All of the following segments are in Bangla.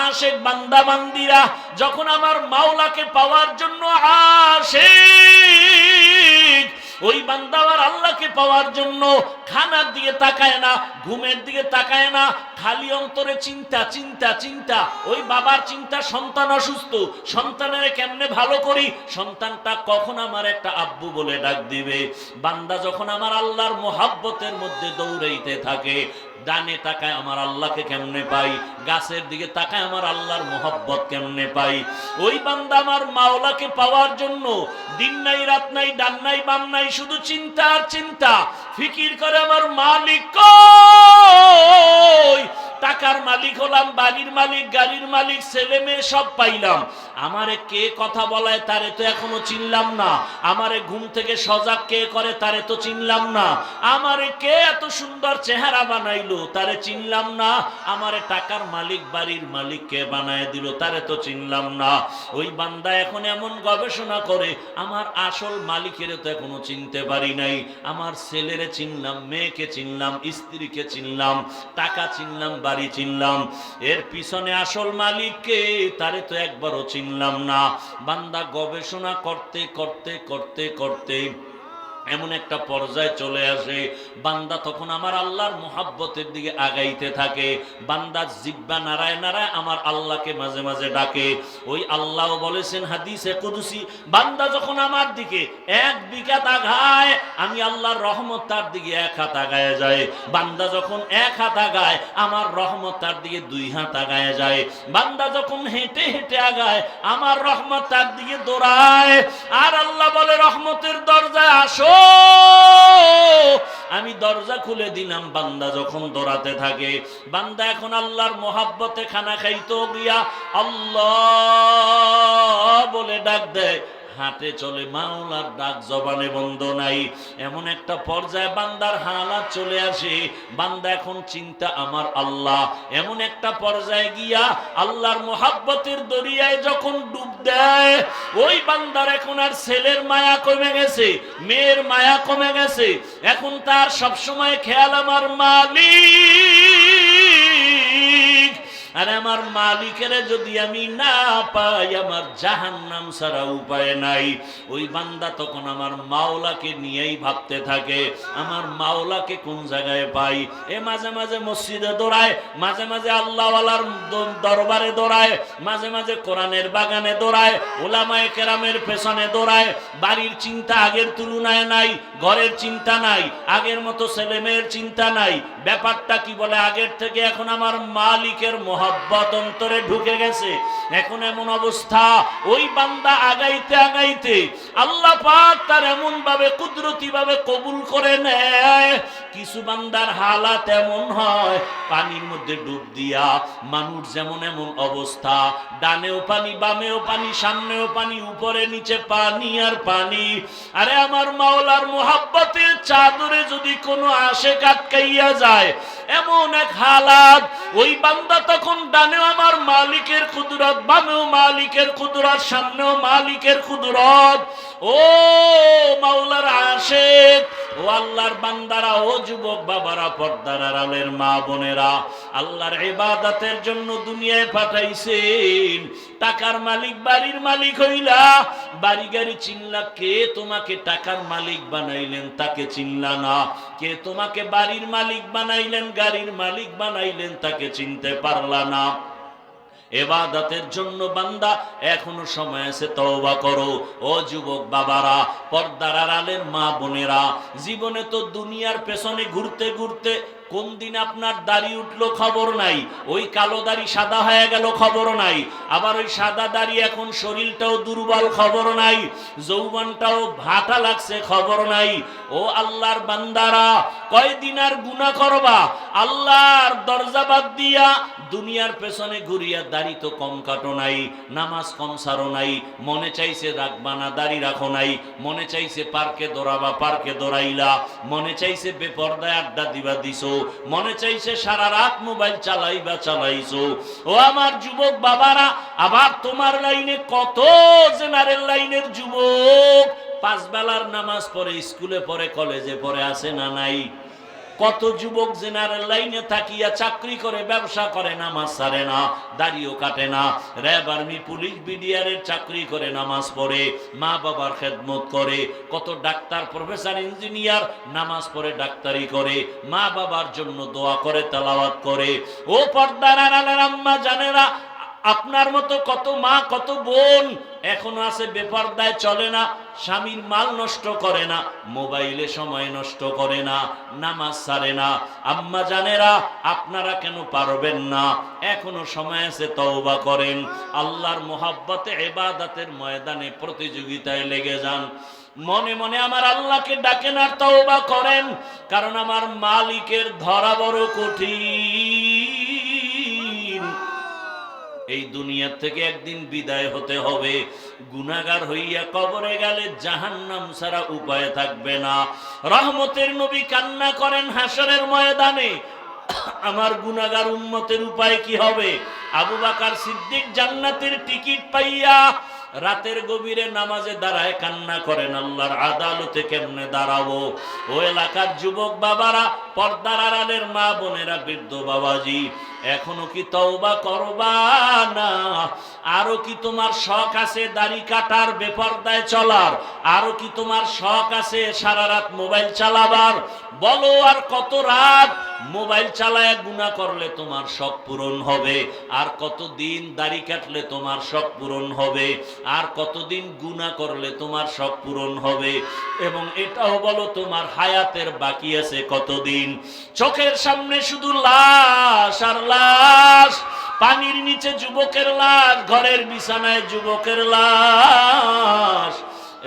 আশিক বান্দা বান্দিরা যখন আমার মাওলাকে পাওয়ার জন্য আসে, ওই বান্দা আর আল্লাহকে পাওয়ার জন্য খানার দিকে তাকায় না, ঘুমের দিকে তাকায় না, খালি অন্তরে চিন্তা চিন্তা চিন্তা। ওই বাবার চিন্তা সন্তান অসুস্থ, সন্তানের কেমনে ভালো করি, সন্তানটা কখন আমার একটা আব্বু বলে ডাক দিবে। বান্দা যখন আমার আল্লাহর মোহাব্বতের মধ্যে দৌড়াইতে থাকে, ডানে তাকায় আমার আল্লাহকে কেমনে পাই, গাছের দিকে তাকায় আমার আল্লাহর মোহাব্বত কেমনে পাই। ওই বান্দা আমার মাওলাকে পাওয়ার জন্য দিন নাই রাত নাই ডান নাই বাম নাই, শুধু চিন্তা আর চিন্তা, ফিকির করে আমার মালিক কই। টাকার মালিক হলাম, বাড়ির মালিক, গাড়ির মালিক, ছেলে মেয়ে সব পাইলাম, আমারে কে কথা বলায় তারে তো এখনো চিনলাম না, আমারে ঘুম থেকে সজাগ কে করে তারে তো চিনলাম না, আমারে কে এত সুন্দর চেহারা বানাইলো তারে চিনলাম না, আমারে টাকার মালিক বাড়ির মালিক কে বানায় দিল তারে তো চিনলাম না। ওই বান্দা এখন এমন গবেষণা করে, আমার আসল মালিকের তো এখনো চিনতে পারি নাই, আমার ছেলেরে চিনলাম, মেয়েকে চিনলাম, স্ত্রীকে চিনলাম, টাকা চিনলাম, বাড়ি চিনলাম, এর পিছনে আসল মালিককে তারে তো একবারও চিনলাম না। বান্দা গবেষণা করতে করতে করতে করতে এমন একটা পর্যায়ে চলে আসে, বান্দা তখন আমার আল্লাহর মোহাব্বতের দিকে আগাইতে থাকে। বান্দা জিহ্বা নাড়ায় নাড়ায় আমার আল্লাহকে মাঝে মাঝে ডাকে। ওই আল্লাহ বলেছেন হাদিসে কুদসি, বান্দা যখন আমার দিকে এক বিঘাত আগায়, আমি আল্লাহর রহমত তার দিকে এক হাত আগায় যায়। বান্দা যখন এক হাত আগায়, আমার রহমত তার দিকে দুই হাত আগায় যায়। বান্দা যখন হেঁটে হেঁটে আগায়, আমার রহমত তার দিকে দৌড়ায়। আর আল্লাহ বলে, রহমতের দরজায় আসো, আমি দরজা খুলে দিলাম। বান্দা যখন দৌড়াতে থাকে, বান্দা এখন আল্লাহর মোহাব্বতে খানা খাইতো গিয়া আল্লাহ বলে ডাক দেয়, হাঁটে চলে, মাওলার ডাক জবানে বন্ধ নাই। এমন একটা পর্যায়ে বান্দার হালাত চলে আসে, বান্দা এখন চিন্তা আমার আল্লাহ। এমন একটা পর্যায়ে গিয়া আল্লাহর মোহাব্বতের দরিয়ায় যখন ডুব দেয়, ওই বান্দার এখন আর ছেলের মায়া কমে গেছে, মেয়ের মায়া কমে গেছে, এখন তার সবসময় খেয়াল আমার মালিক। আর আমার মালিকের যদি আমি না পাই, আমার জাহান্নাম ছাড়া উপায় নাই। ওই বান্দা তখন আমার মাওলাকে নিয়েই ভাবতে থাকে, আমার মাওলাকে কোন জায়গায় পাই। এ মাঝে মাঝে মসজিদে দৌড়ায়, মাঝে মাঝে আল্লাহওয়ালার দরবারে দৌড়ায়, মাঝে মাঝে কোরআনের বাগানে দৌড়ায়, ওলামায়ে কেরামের পেছনে দৌড়ায়। বাড়ির চিন্তা আগের তুলনায় নাই, ঘরের চিন্তা নাই, আগের মতো ছেলে মেয়ের চিন্তা নাই। ব্যাপারটা কি বলে, আগের থেকে এখন আমার মালিকের মোহাব্বত অন্তরে ঢুকে গেছে। এখন এমন অবস্থা, ওই বান্দা আগাইতে আগাইতে আল্লাহ পাক তার এমন ভাবে কুদরতি ভাবে কবুল করে নেয়। কিছু বান্দার হালাত এমন হয়, পানির মধ্যে ডুব দিয়া মানুষ যেমন এমন অবস্থা, ডানেও পানি, বামেও পানি, সামনেও পানি, উপরে নিচে পানি আর পানি। আরে আমার মাওলার মোহাব্বতের চাদরে যদি কোনো আশিক আটকাইয়া যায়, এমন এক হালাত, ওই বান্দা তখন ডানেও আমার মালিকের কুদরত, বামেও মালিকের কুদরত, সামনেও মালিকের কুদরত। ও মাওলার আশিক, ও আল্লাহর বান্দারা, ও যুবক বাবারা, পর্দার আড়ালের মা বোনেরা, আল্লাহর ইবাদতের জন্য দুনিয়ায় পাঠাইছেন। টাকার মালিক, বাড়ির মালিক হইলা, বাড়ি গাড়ি চিনলা, কে তোমাকে টাকার মালিক বানাইলেন তাকে চিনলা না, কে তোমাকে বাড়ির মালিক বানাইলেন, গাড়ির মালিক বানাইলেন তাকে চিনতে পারলা না। ইবাদতের জন্য বান্দা এখনো সময় আছে, তওবা করো। ও যুবক বাবারা, পর্দার আড়ালের মা বোনেরা, জীবনে তো দুনিয়ার পেছনে ঘুরতে ঘুরতে কোন দিন আপনার দাড়ি উঠলো খবর নাই, ওই কালো দাড়ি সাদা হয়ে গেল খবর নাই, আবার ওই সাদা দাড়ি এখন শরীরটাও দুর্বল খবর নাই, যৌবনটাও ভাটা লাগছে খবর নাই। ও আল্লাহর বান্দারা, কয়দিন আর গুনাহ করবা? আল্লাহর দরজা বাদ দিয়া দুনিয়ার পেছনে ঘুরিয়া দাড়ি তো কম কাটো নাই, নামাজ কম সারো নাই, মনে চাইছে রাখবা না দাড়ি রাখো নাই, মনে চাইছে পার্কে দৌড়াবা পার্কে দৌড়াইলা, মনে চাইছে বেপরদায় আড্ডা দিবা দিছো, মনে চাইছে সারা রাত মোবাইল চালাইবা চালাইছো। ও আমার যুবক বাবারা, আবার তোমার লাইনে কত জেনারেল লাইনের যুবক পাঁচ বেলার নামাজ পড়ে, স্কুলে পড়ে, কলেজে পড়ে, আছে না নাই? কত যুবক জেনারেল লাইনে থাকিয়া চাকরি করে, ব্যবসা করে, নামাজ ছাড়ে না, দাড়িও কাটে না, র্যাব, আর্মি, পুলিশ, বিডিআরের চাকরি করে, নামাজ পড়ে, মা বাবার খেদমত করে। কত ডাক্তার, প্রফেসর, ইঞ্জিনিয়ার নামাজ পড়ে, ডাক্তারি করে, মা বাবার জন্য দোয়া করে, তেলাওয়াত করে। ও পর্দার আড়ালের আম্মা জানেরা, আপনার মতো কত মা, কত বোন এখনো আছে বেপরদায় চলে না, স্বামীর মাল নষ্ট করে না, মোবাইলে সময় নষ্ট করে না, নামাজ ছাড়ে না। আম্মা জানেরা, আপনারা কেন পারবেন না? এখনো সময় আছে, তওবা করেন। আল্লাহর মোহাব্বতে ইবাদতের ময়দানে প্রতিযোগিতায় লেগে যান। মনে মনে আমার আল্লাহকে ডাকেন আর তওবা করেন, কারণ আমার মালিকের ধরা বড় কঠিন। এই দুনিয়া থেকে একদিন বিদায় হতে হবে। গুনাহগার হইয়া কবরে গেলে জাহান্নাম ছাড়া উপায় থাকবে না। রহমতের নবী কান্না করেন হাসরের ময়দানে, আমার গুনাহগার উম্মতের উপায় কি হবে? আবু বকর সিদ্দিক জান্নাতের টিকিট পাইয়া রাতের গভীরে নামাজে দাঁড়ায় কান্না করেন, আল্লাহর আদালতে কেমনে দাঁড়াবো? ও এলাকার যুবক বাবারা, পর্দার আড়ালের মা বোনেরা, বৃদ্ধ বাবাজি, এখনো কি তওবা করবা না? আরো কি তোমার শখ আছে দাড়ি কাটার, বেপরদায় চলার? আরো কি তোমার শখ আছে সারা রাত মোবাইল চালাবার? বলো, আর কত রাত মোবাইল চালায় গুনাহ করলে তোমার শখ পূরণ হবে? আর কতদিন দাড়ি কাটলে তোমার শখ পূরণ হবে? আর কতদিন গুনাহ করলে তোমার শখ পূরণ হবে? এবং এটাও বলো, তোমার হায়াতের বাকি আছে কতদিন? চোখের সামনে শুধু লাশ আর লাশ, পানির নিচে যুবকের লাশ, ঘরের বিছানায় যুবকের লাশ,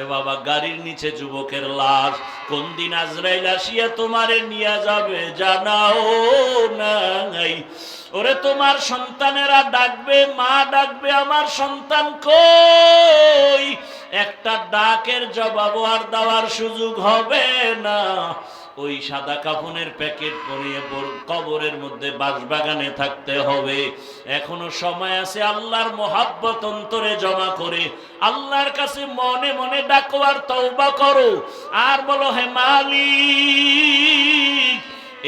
এ বাবা গাড়ির নিচে যুবকের লাশ। কোন দিন আজরাইল আসিয়া তোমারে নিয়ে যাবে জানাও নাই। ওরে তোমার সন্তানেরা ডাকবে, মা ডাকবে, আমার সন্তান কই? একটা ডাকের জবাব আর দেওয়ার সুযোগ হবে না। ওই সাদা কাফনের প্যাকেট পরিয়ে কবরের মধ্যে বাঁশবাগানে থাকতে হবে। এখনো সময় আছে, আল্লাহর মোহাব্বত অন্তরে জমা করে আল্লাহর কাছে মনে মনে ডাকো আর তওবা করো, আর বলো, হে মালিক,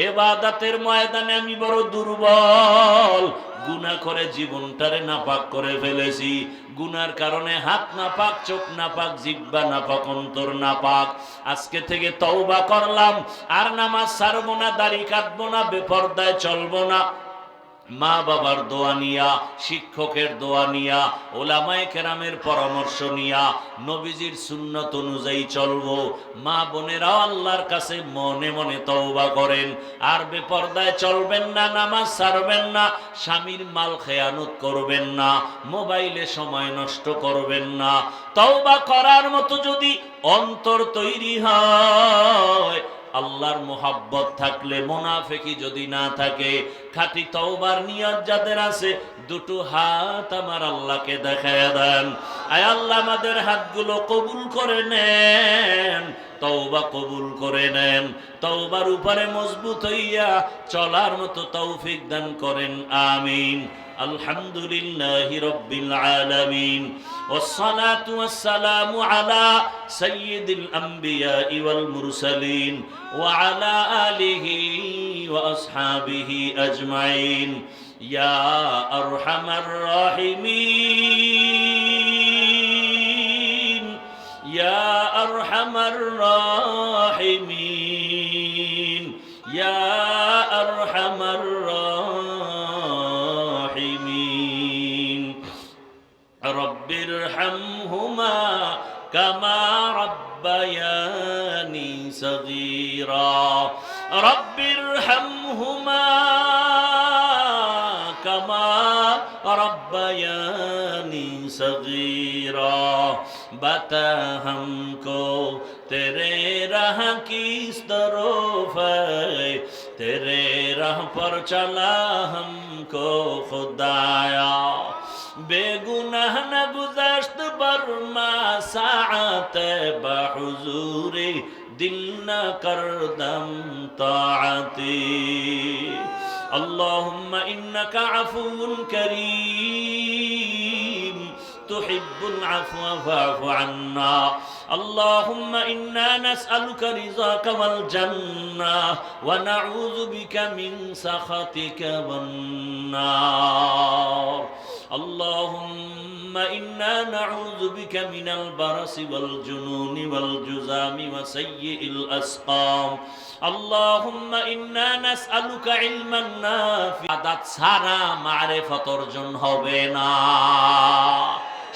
ইবাদতের ময়দানে আমি বড় দুর্বল, গুনাহ করে জীবনটারে নাপাক করে ফেলেছি। গুনার কারণে হাত নাপাক, চোখ নাপাক, জিহ্বা নাপাক, অন্তর নাপাক। আজকে থেকে তওবা করলাম, আর নামাজ ছাড়বো না, দাড়ি কাটবো না, বেপরদায় চলবো না। মা বাবার দোয়া নিয়া, শিক্ষকের দোয়া নিয়া, ওলামায়ে কেরামের পরামর্শ নিয়া নবীজির সুন্নত অনুযায়ী চলবো। মা বোনেরাও আল্লাহর কাছে মনে মনে তওবা করেন, আর বেপরদায় চলবেন না, নামাজ ছাড়বেন না, স্বামীর মাল খেয়ানত করবেন না, মোবাইলে সময় নষ্ট করবেন না। তওবা করার মতো যদি অন্তর তৈরি হয়, আল্লাহর মোহাব্বত থাকলে, মুনাফিকি যদি না থাকে, খাঁটি তওবার নিয়ত যাদের আছে, দুটো হাত আমার আল্লাহকে দেখায় দেন। আয় আল্লাহ, আমাদের হাতগুলো কবুল করে নেন, তওবা কবুল করে নেন, তওবার উপরে মজবুত হইয়া চলার মতো তৌফিক দান করেন, আমিন। আলহামদুলিল্লাহি রাব্বিল আলামিন, والصلاة والسلام على سيد الأنبياء والمرسلين وعلى آله وأصحابه أجمعين يا أرحم الراحمين يا أرحم الراحمين يا أرحم الراحمين رب ارحمهما كما ربياني صغيرا رب ارحمهما كما ربياني صغيرا बता हमको तेरे राह किस तरफ है तेरे राह पर चला हमको खुदाया बेगुनाह न गुज़श्त बरमा साअत बहुज़ूरी दिल न करदम ताअती अल्लाहुम्मा इन्नका अफ़ुव्वुन करीम तू তুহিব্বুল আফওয়া ফা'ফু আন্না আল্লাহুম্মা ইন্না নাসআলুকা রিযাকা ওয়াল জান্নাহ ওয়া নাউযু বিকা মিন সাখাতিকা ওয়ান নার আল্লাহুম্মা ইন্না নাউযু বিকা মিনাল বারাসি ওয়াল জুনুনি ওয়াল জুযামি ওয়া সাইয়্যিল আসকাম আল্লাহুম্মা ইন্না নাসআলুকা ইলমান নাফি আদাত সারা মারিফত অর্জন হবে না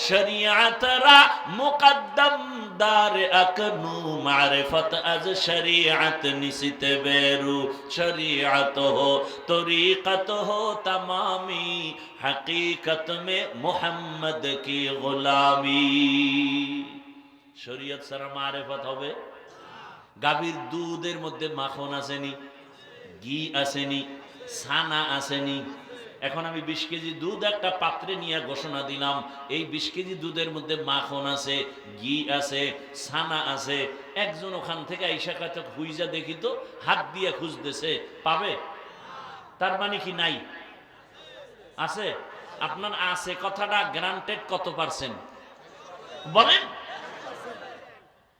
শরীয়তরা মুকদ্দম দার আকনু মারিফত আজ শরীয়ত নিসিতে বেরু শরীয়ত হো তরিকত হো তমামি হकीकत में মোহাম্মদ কি গোলামি শরীয়ত সারা মারিফত হবে গাভীর দুধের মধ্যে মাখন আসেনি ঘি আসেনি ছানা আসেনি এখন আমি 20 কেজি দুধ একটা পাত্রে নিয়ে ঘোষণা দিলাম এই 20 কেজি দুধের মধ্যে মাখন আছে ঘি আছে ছানা আছে একজন ওখান থেকে আইসা কাছে খুঁজা দেখি তো হাত দিয়ে খুঁজতেছে পাবে তার মানে কি নাই আছে আপনার আছে কথাটা গ্রান্টেড কত পার্সেন্ট বলেন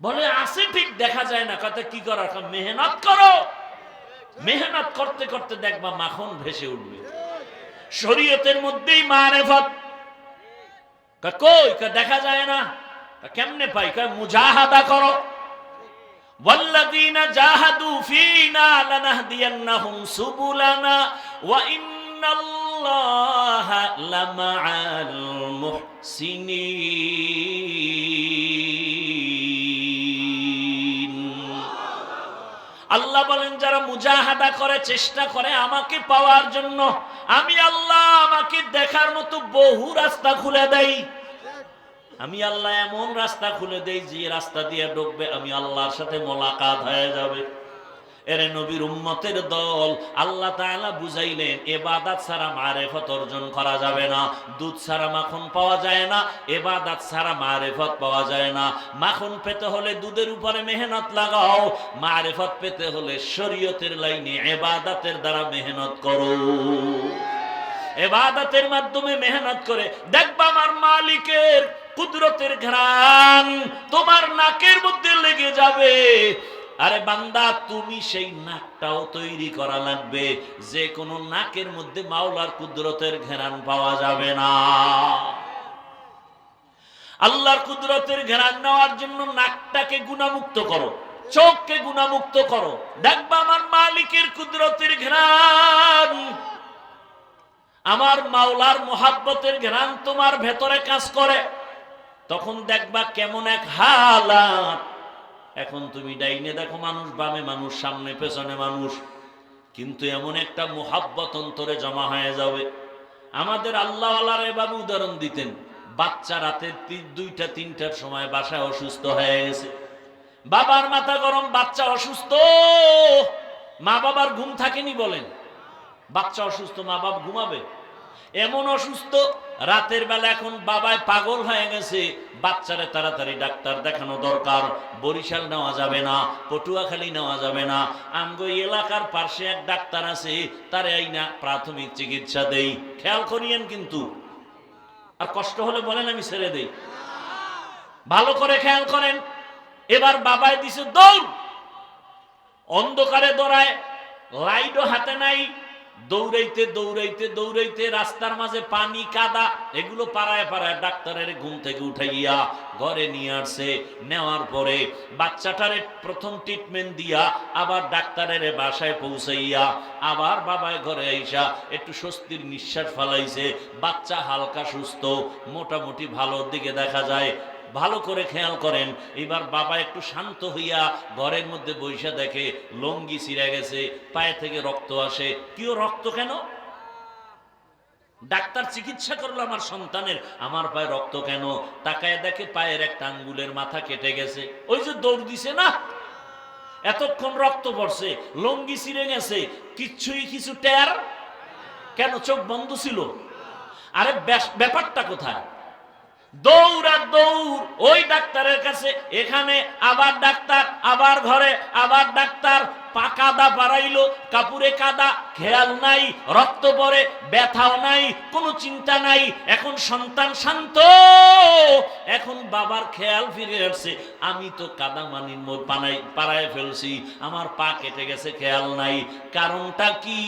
বলে আছে ঠিক দেখা যায় না কথা কি করার মেহনত করো মেহনত করতে করতে দেখবা মাখন ভেসে উঠবে শরীয়তের মধ্যেই মারিফত কই দেখা যায় না কেমনে পাই কয় মুজাহাদা করো ওয়াল্লাযীনা জাহাদু ফীনা লানাহদিয়ান্নাহুম সুবুলানা ওয়া ইন্নাল্লাহা লামাআল মুহসিনিন আল্লাহ বলেন যারা মুজাহাদা করে চেষ্টা করে আমাকে পাওয়ার জন্য আমি আল্লাহ আমাকে দেখার মতো বহু রাস্তা খুলে দেই আমি আল্লাহ এমন রাস্তা খুলে দেই যে রাস্তা দিয়ে ঢুকবে আমি আল্লাহর সাথে মোলাকাত হয়ে যাবে এর নবীর উম্মতের দল আল্লাহ তাআলা বুঝাইলেন ইবাদত ছাড়া মারিফত অর্জন করা যাবে না দুধ ছাড়া মাখন পাওয়া যায় না ইবাদত ছাড়া মারিফত পাওয়া যায় না মাখন পেতে হলে দুধের উপরে মেহনত লাগাও মারিফত পেতে হলে শরীয়তের লাইনে ইবাদতের দ্বারা মেহনত করো ইবাদতের মাধ্যমে মেহনত করে দেখবা আমার মালিকের কুদরতের ঘ্রাণ তোমার নাকের মধ্যে লেগে যাবে আরে বান্দা তুমি সেই নাকটাও তৈরি করা লাগবে যে কোনো নাকের মধ্যে মাওলার কুদরতের ঘ্রাণ পাওয়া যাবে না আল্লাহর কুদরতের ঘ্রাণ নেওয়ার জন্য নাকটাকে গুনাহমুক্ত করো চোখকে গুনাহমুক্ত করো দেখবা আমার মালিকের কুদরতের ঘ্রাণ আমার মাওলার মোহাব্বতের ঘ্রাণ তোমার ভেতরে কাজ করে তখন দেখবা কেমন এক হালাত এখন তুমি ডাইনে দেখো মানুষ বামে মানুষ সামনে পেছনে মানুষ কিন্তু এমন একটা মোহাব্বত অন্তরে জমা হয়ে যাবে আমাদের আল্লাহওয়ালারা এভাবে উদাহরণ দিতেন বাচ্চা রাতে 2টা 3টার সময় বাসায় অসুস্থ হয়ে গেছে বাবার মাথা গরম বাচ্চা অসুস্থ মা বাবার ঘুম থাকেনি বলেন বাচ্চা অসুস্থ মা বাবা ঘুমাবে এমন অসুস্থ রাতের বেলা এখন বাবায় পাগল হয়ে গেছে বাচ্চারে তাড়াতাড়ি ডাক্তার দেখানো দরকার বরিশাল নেওয়া যাবে না পটুয়াখালী নেওয়া যাবে না আমগো এলাকার পাশে এক ডাক্তার আছে তারে আইনা প্রাথমিক চিকিৎসা দেই খেয়াল করিয়েন কিন্তু আর কষ্ট হলে বলেন আমি ছেড়ে দেই ভালো করে খেয়াল করেন এবার বাবায় দিছে দৌড় অন্ধকারে দৌড়ায় লাইটও হাতে নাই দৌড়াইতে দৌড়াইতে দৌড়াইতে রাস্তার মাঝে পানি কাদা এগুলো পাড়ায় পাড়ায় ডাক্তারের ঘুম থেকে উঠাইয়া ঘরে নিয়ে আসছে নেওয়ার পরে বাচ্চাটারে প্রথম ট্রিটমেন্ট দিয়া আবার ডাক্তারের বাসায় পৌঁছাইয়া আবার বাবায় ঘরে আইসা একটু স্বস্তির নিঃশ্বাস ফেলাইছে বাচ্চা হালকা সুস্থ মোটামুটি ভালোর দিকে দেখা যায় ভালো করে খেয়াল করেন এবার বাবা একটু শান্ত হইয়া ঘরের মধ্যে বইসা দেখে লঙ্গি ছিঁড়ে গেছে পায়ে থেকে রক্ত আসে কিও রক্ত কেন ডাক্তার চিকিৎসা করলো আমার সন্তানের আমার পায়ে রক্ত কেন তাকায় দেখে পায়ের একটা আঙ্গুলের মাথা কেটে গেছে ওই যে দৌড় দিছে না এতক্ষণ রক্ত পড়ছে লঙ্গি ছিঁড়ে গেছে কিছু টের কেন চোখ বন্ধ ছিল আরে ব্যাপারটা কোথায় দৌড় আর দৌড় ওই ডাক্তারের কাছে এখানে আবার ডাক্তার আবার ঘরে আবার ডাক্তার পা কাদা বাড়াইলো, কাপুরে কাদা, খেয়াল নাই, রক্ত পড়ে, ব্যথাও নাই, কোনো চিন্তা নাই। এখন সন্তান শান্ত, এখন বাবার খেয়াল ফিরে আসছে, আমি তো কাদা মানির পাড়ায় ফেলছি, আমার পা কেটে গেছে, খেয়াল নাই। কারণটা কি?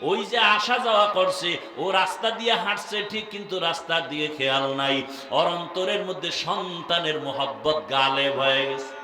ওই যে আসা যাওয়া করছে, ও রাস্তা দিয়ে হাঁটছে ঠিক, কিন্তু রাস্তা দিয়ে খেয়াল নাই। ওর অন্তরের মধ্যে সন্তানের মোহব্বত গালেব হয়ে গেছে।